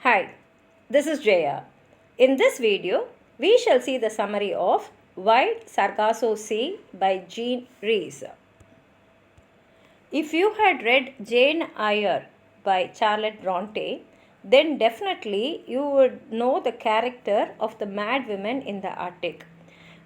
Hi, this is Jaya. In this video, we shall see the summary of White Sargasso Sea by Rhys. If you had read Jane Eyre by Charlotte Bronte, then definitely you would know the character of the mad women in the Arctic.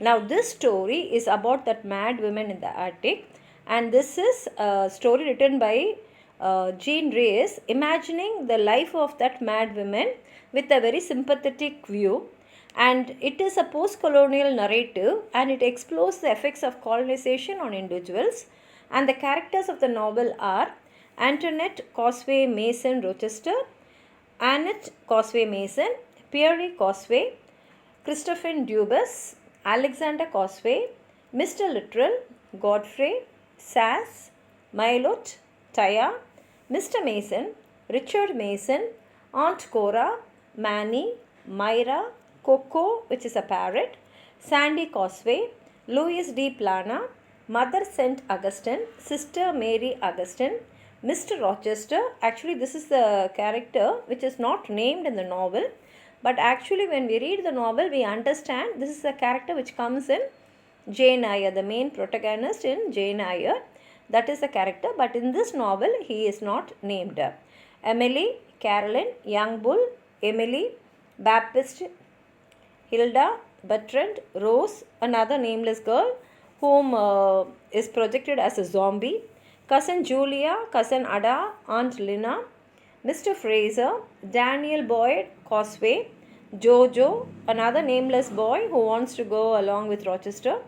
Now, this story is about that mad women in the Arctic, and this is a story written by Rhys, imagining the life of that mad woman with a very sympathetic view. And it is a post-colonial narrative, and it explores the effects of colonization on individuals. And the characters of the novel are Antoinette Causeway Mason Rochester, Annette Causeway Mason, Pierre Causeway, Christopher Dubus, Alexander Causeway, Mr. Literal, Godfrey, Sass, Milot, Taya, Mr. Mason, Richard Mason, Aunt Cora, Manny, Myra, Coco, which is a parrot, Sandy Causeway, Louis D. Plana, Mother St. Augustine, Sister Mary Augustine, Mr. Rochester. Actually, this is the character which is not named in the novel, but actually when we read the novel, we understand this is the character which comes in Jane Eyre, the main protagonist in Jane Eyre. That is the character, but in this novel, he is not named. Emily, Caroline, Young Bull, Emily, Baptist, Hilda, Bertrand, Rose, another nameless girl whom is projected as a zombie, Cousin Julia, Cousin Ada, Aunt Lina, Mr. Fraser, Daniel Boyd Causeway, Jojo, another nameless boy who wants to go along with Rochester,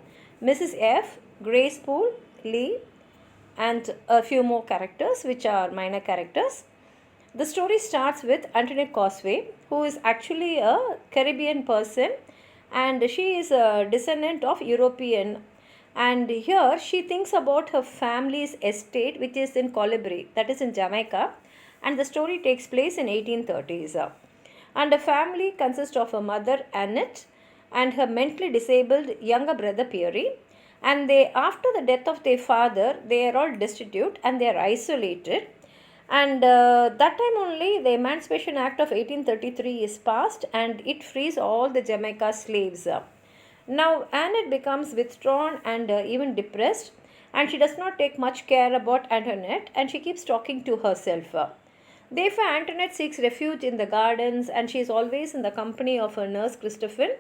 Mrs. F, Grace Poole, Lee, and a few more characters which are minor characters. The story starts with Antoinette Causeway, who is actually a Caribbean person, and she is a descendant of European. And here she thinks about her family's estate, which is in Colibri, that is in Jamaica, and the story takes place in 1830s. And the family consists of a mother, Annette, and her mentally disabled younger brother, Pierre. And they, after the death of their father, they are all destitute and they are isolated. And that time only the Emancipation Act of 1833 is passed, and it frees all the Jamaica slaves. Now Annette becomes withdrawn and even depressed, and she does not take much care about Antoinette, and she keeps talking to herself. Therefore, Antoinette seeks refuge in the gardens, and she is always in the company of her nurse Christophine.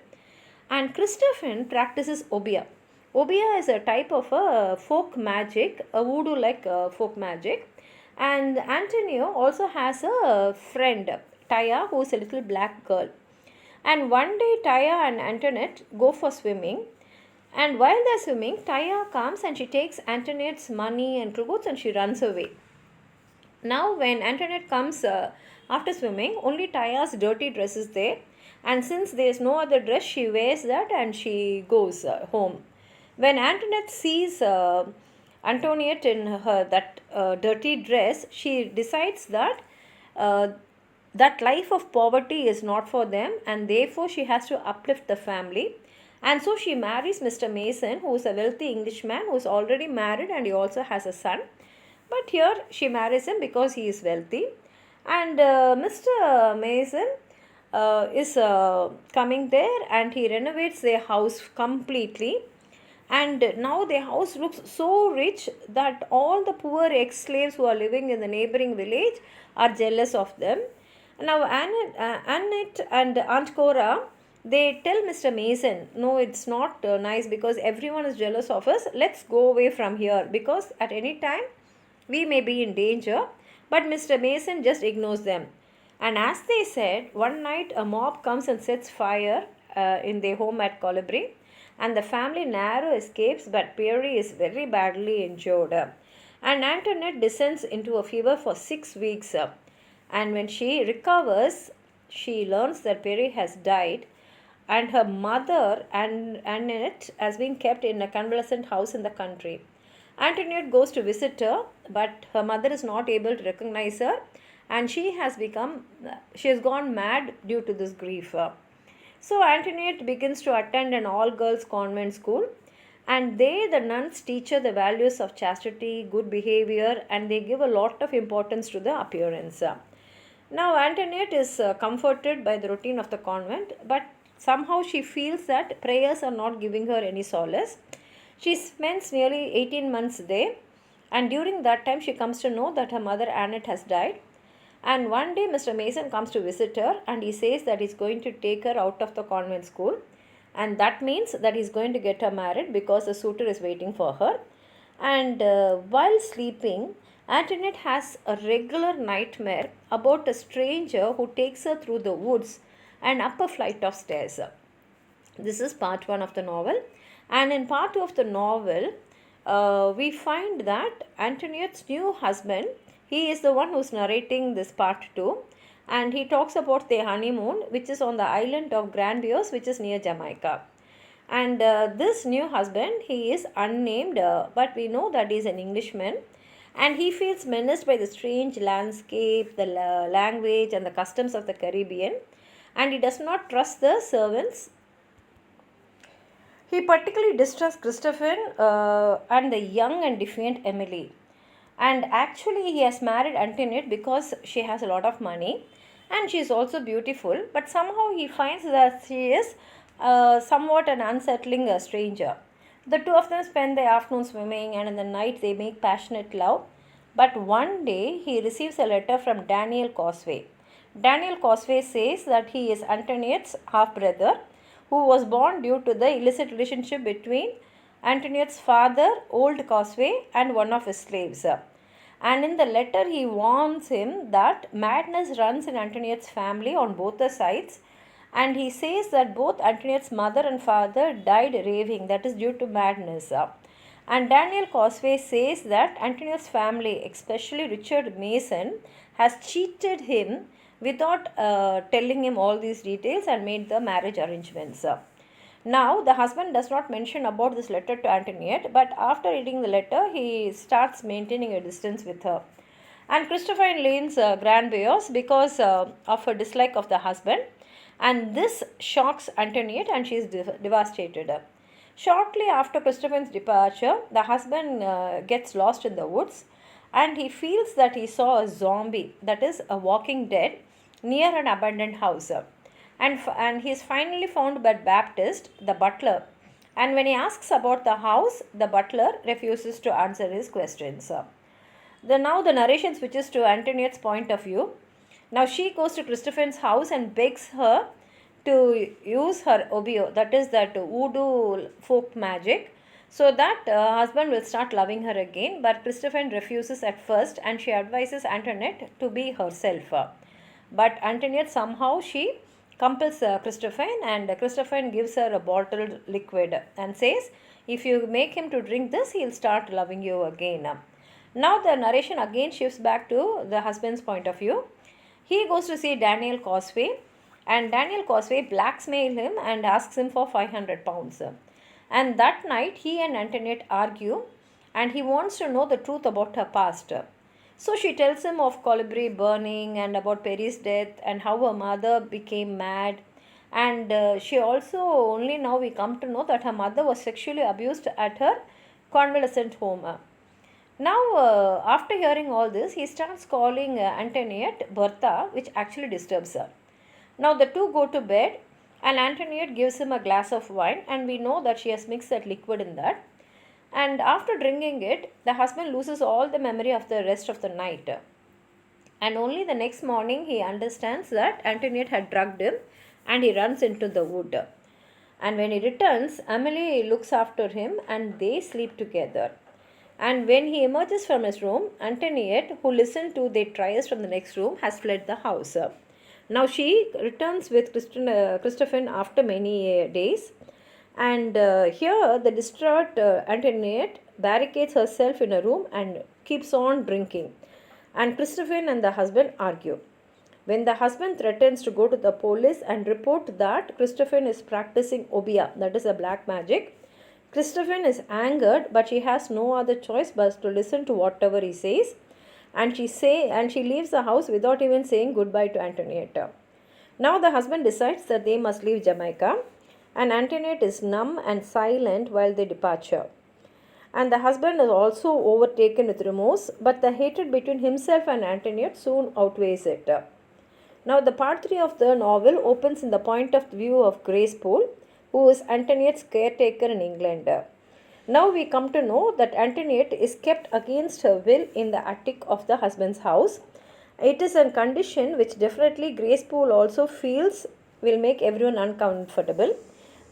And Christophine practices obia. Obia is a type of a folk magic, a voodoo-like folk magic. And Antonio also has a friend, Taya, who is a little black girl. And one day, Taya and Antoinette go for swimming. And while they're swimming, Taya comes and she takes Antoinette's money and clothes and she runs away. Now, when Antoinette comes after swimming, only Taya's dirty dress is there. And since there is no other dress, she wears that and she goes home. When Antoinette sees Antoinette in her that dirty dress, she decides that that life of poverty is not for them, and therefore she has to uplift the family. And so she marries Mr. Mason, who is a wealthy Englishman who is already married and he also has a son. But here she marries him because he is wealthy. And Mr. Mason is coming there and he renovates their house completely. And now their house looks so rich that all the poor ex-slaves who are living in the neighboring village are jealous of them. Now Annette and Aunt Cora, they tell Mr. Mason, no, it's not nice because everyone is jealous of us. Let's go away from here because at any time we may be in danger. But Mr. Mason just ignores them. And as they said, one night a mob comes and sets fire in their home at Colibri. And the family narrow escapes, but Pierre is very badly injured. And Antoinette descends into a fever for 6 weeks. And when she recovers, she learns that Pierre has died. And her mother, Annette, has been kept in a convalescent house in the country. Antoinette goes to visit her, but her mother is not able to recognize her. And she has gone mad due to this grief. So Antoinette begins to attend an all-girls convent school, and there the nuns teach her the values of chastity, good behavior, and they give a lot of importance to the appearance. Now Antoinette is comforted by the routine of the convent, but somehow she feels that prayers are not giving her any solace. She spends nearly 18 months there, and during that time she comes to know that her mother Annette has died. And one day Mr. Mason comes to visit her, and he says that he's going to take her out of the convent school, and that means that he's going to get her married because the suitor is waiting for her. And while sleeping, Antoinette has a regular nightmare about a stranger who takes her through the woods and up a flight of stairs. This is part 1 of the novel. And in part 2 of the novel, we find that Antoinette's new husband, he is the one who's narrating this part 2. And he talks about their honeymoon, which is on the island of Grandiose, which is near Jamaica. And this new husband, he is unnamed, but we know that he is an Englishman. And he feels menaced by the strange landscape, the language and the customs of the Caribbean. And he does not trust the servants. He particularly distrusts Christopher and the young and defiant Emily. And actually he has married Antoinette because she has a lot of money and she is also beautiful. But somehow he finds that she is somewhat an unsettling stranger. The two of them spend the afternoon swimming, and in the night they make passionate love. But one day he receives a letter from Daniel Cosway. Daniel Cosway says that he is Antoinette's half-brother, who was born due to the illicit relationship between Antoinette's father, Old Cosway, and one of his slaves. And in the letter he warns him that madness runs in Antoinette's family on both the sides, and he says that both Antoinette's mother and father died raving, that is due to madness. And Daniel Cosway says that Antoinette's family, especially Richard Mason, has cheated him without telling him all these details and made the marriage arrangements. Now the husband does not mention about this letter to Antoinette, but after reading the letter he starts maintaining a distance with her. And Christophine leaves Grandiose because of her dislike of the husband, and this shocks Antoinette and she is devastated. Shortly after Christophine's departure, the husband gets lost in the woods, and he feels that he saw a zombie, that is a walking dead, near an abandoned house. And he is finally found by Baptist, the butler. And when he asks about the house, the butler refuses to answer his questions. Now the narration switches to Antoinette's point of view. Now she goes to Christophine's house and begs her to use her obio, that is that voodoo folk magic, so that husband will start loving her again. But Christophine refuses at first, and she advises Antoinette to be herself. But Antoinette somehow she compels Christophine, and Christophine gives her a bottled liquid and says, if you make him to drink this, he'll start loving you again. Now the narration again shifts back to the husband's point of view. He goes to see Daniel Cosway, and Daniel Cosway blackmails him and asks him for 500 pounds. And that night he and Antoinette argue, and he wants to know the truth about her past. So she tells him of Colibri burning and about Perry's death and how her mother became mad. And she also, only now we come to know that her mother was sexually abused at her convalescent home. Now, after hearing all this, he starts calling Antoinette Bertha, which actually disturbs her. Now, the two go to bed, and Antoinette gives him a glass of wine, and we know that she has mixed that liquid in that. And after drinking it, the husband loses all the memory of the rest of the night. And only the next morning he understands that Antoinette had drugged him, and he runs into the wood. And when he returns, Emily looks after him and they sleep together. And when he emerges from his room, Antoinette, who listened to their trials from the next room, has fled the house. Now she returns with Christophine after many days. And here the distraught Antoinette barricades herself in a room and keeps on drinking. And Christophine and the husband argue. When the husband threatens to go to the police and report that Christophine is practicing obia, that is a black magic, Christophine is angered, but she has no other choice but to listen to whatever he says, and she leaves the house without even saying goodbye to Antoinette. Now the husband decides that they must leave Jamaica, and Antoinette is numb and silent while they departure. And the husband is also overtaken with remorse, but the hatred between himself and Antoinette soon outweighs it. Now, the part 3 of the novel opens in the point of view of Grace Poole, who is Antoniette's caretaker in England. Now we come to know that Antoniette is kept against her will in the attic of the husband's house. It is a condition which definitely Grace Poole also feels will make everyone uncomfortable.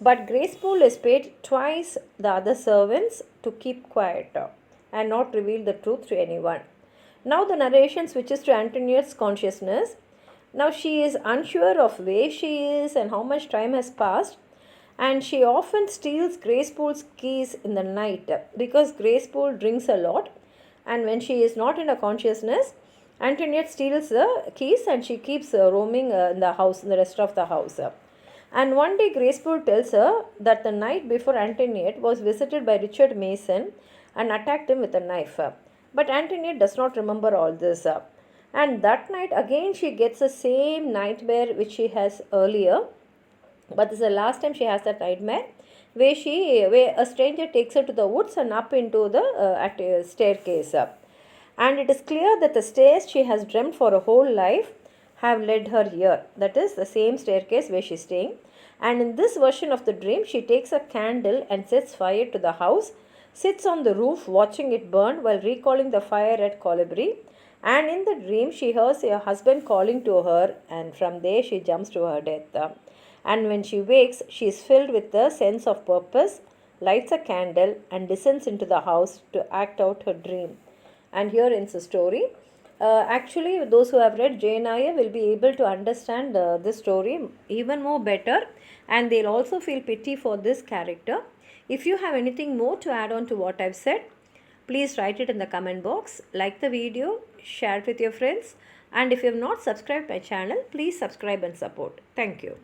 But Grace Poole is paid twice the other servants to keep quiet and not reveal the truth to anyone. Now the narration switches to Antoniette's consciousness. Now she is unsure of where she is and how much time has passed, and she often steals Grace Poole's keys in the night because Grace Poole drinks a lot, and when she is not in her consciousness, Antoniette steals the keys and she keeps roaming in the house, in the rest of the house. And one day Grace Poole tells her that the night before Antoniette was visited by Richard Mason and attacked him with a knife. But Antoniette does not remember all this. And that night again she gets the same nightmare which she has earlier. But this is the last time she has that nightmare where a stranger takes her to the woods and up into the staircase. And it is clear that the stairs she has dreamt for a whole life have led her here. That is the same staircase where she is staying. And in this version of the dream, she takes a candle and sets fire to the house, sits on the roof watching it burn while recalling the fire at Colibri. And in the dream, she hears her husband calling to her, and from there she jumps to her death. And when she wakes, she is filled with a sense of purpose, lights a candle, and descends into the house to act out her dream. And here ends the story. Actually, those who have read Jane Eyre will be able to understand this story even more better, and they'll also feel pity for this character. If you have anything more to add on to what I've said, please write it in the comment box, like the video, share it with your friends, and if you have not subscribed my channel, please subscribe and support. Thank you.